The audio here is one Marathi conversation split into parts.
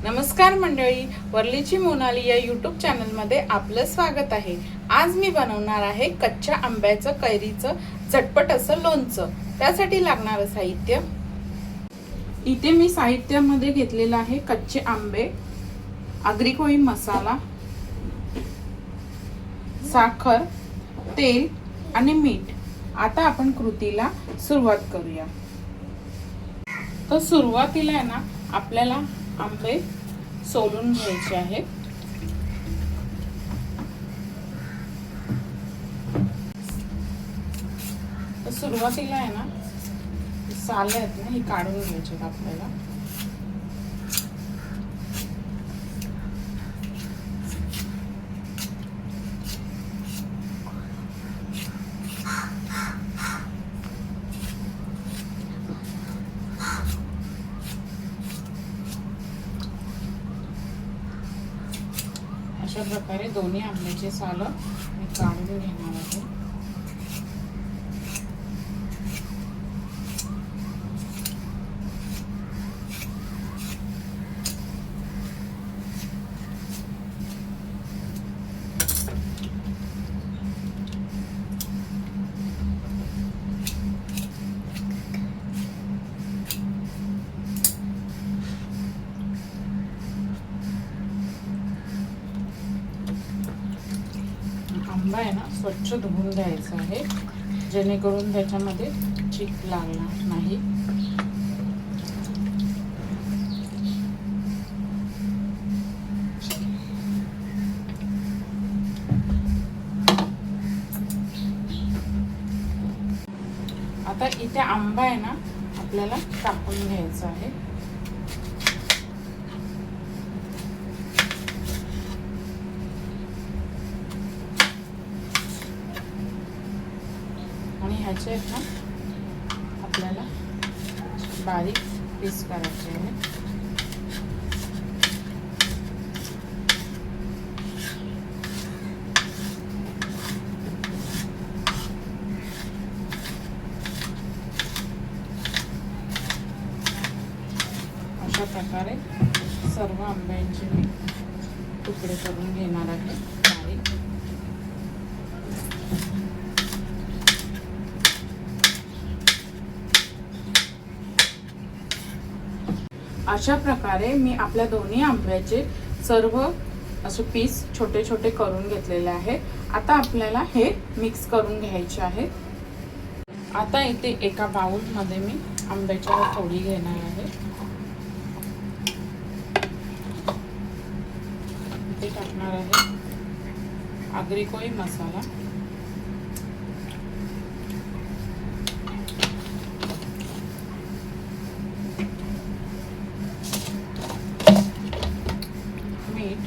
नमस्कार मंडळी, वरलीची मोनाली या यूट्यूब चॅनलमध्ये आपलं स्वागत आहे। आज मी बनवणार आहे कच्च्या आंब्याचं कैरीचं झटपट असं लोणचं। त्यासाठी लागणारं साहित्य इथे मी साहित्यामध्ये घेतलेलं आहे कच्चे आंबे, आगरी कोळी मसाला, साखर, तेल आणि मीठ। आता आपण कृतीला सुरुवात करूया। तर सुरुवातीला आहे ना आपल्याला आंबे सोलून घ्यायचे आहेत। तर सुरुवातीला आहे ना साले आहेत ना ही काढून घ्यायचे आपल्याला। अशा प्रकारे दोन्ही आंब्याचे साल मी काढून घेणार आहे। आंबा आहे ना स्वच्छ धुवून घ्यायचा आहे, जेणेकरून त्याच्यामध्ये चीक लागणार नाही। आता इथे आंबा आहे ना आपल्याला कापून घ्यायचा आहे। आणि ह्याचे ना आपल्याला बारीक पीस करायचे आहे। अशा प्रकारे सर्व आंब्यांचे मी तुकडे करून घेणार आहे बारीक। अशा प्रकारे मी आपल्या दोन्ही आंब्याचे सर्व असे पीस छोटे छोटे करून घेतलेले आहे। आता आपल्याला हे मिक्स करून घ्यायचे आहे। आता इथे एका बाउल मध्ये मी आंब्याची फोडी घेणार आहे। इथे टाकणार आहे आगरी कोळी मसाला, मीठ,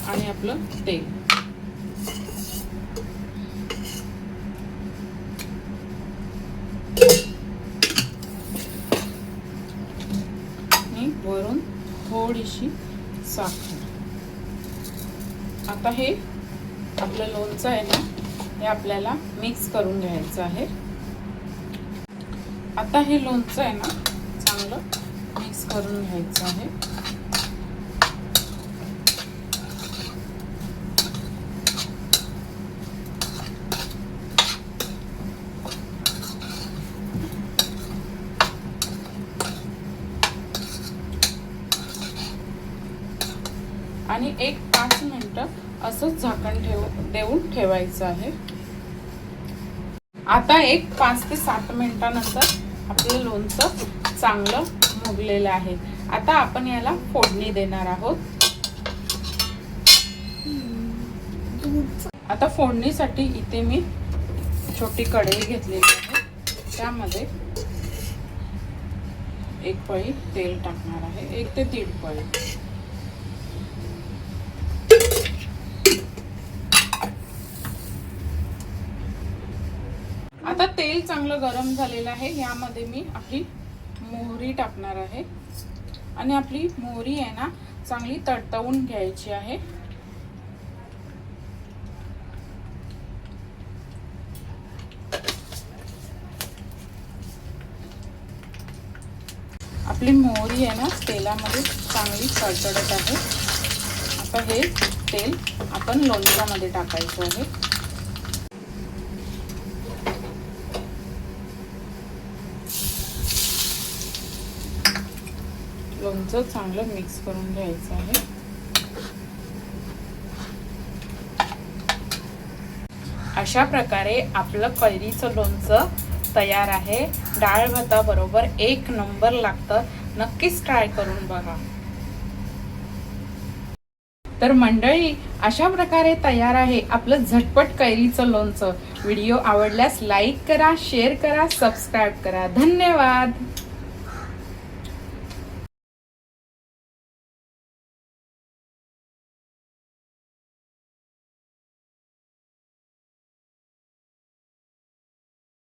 आणि आपलं तेल। आणि वरून थोडीशी साखर। आता हे आपलं लोणचं आहे ना हे आपल्याला मिक्स करून घ्यायचं आहे। आता हे लोणचं आहे ना चांगलं मिक्स करून घ्यायचं आहे। आणि एक 5 मिनिटं असंच झाकण देऊन ठेवायचं आहे। आता एक 5 ते 7 मिनिटांनंतर आपलं लोणचं चांगलं मुरलेलं आहे। आता आपण याला फोडणी देणार आहोत। आता फोडणीसाठी इथे मी छोटी कढई घेतलेली आहे, त्यामध्ये 1 पळी तेल टाकणार आहे, 1 ते 1.5 पळी। आता तेल चांगलं गरम झालेलं आहे, यामध्ये मी आपली मोहरी टाकणार आहे। आणि आपली मोहरी आहे ना चांगली तडतवून घ्यायची आहे। आपली मोहरी आहे ना तेलामध्ये चांगली तडतडत आहे. आता हे तेल आपण लोणच्यामध्ये टाकायचं आहे. लोणचं चांगलं मिक्स करून घ्यायचं आहे. अशा प्रकारे आपलं कैरीचं लोणचं तयार आहे. डाळ भाताबरोबर एक नंबर लागतं. नक्कीच ट्राय करून बघा. तर मंडळी, अशा प्रकारे तयार आहे आपलं झटपट कैरीचं लोणचं. व्हिडिओ आवडल्यास लाईक करा, शेअर करा, सबस्क्राईब करा. धन्यवाद.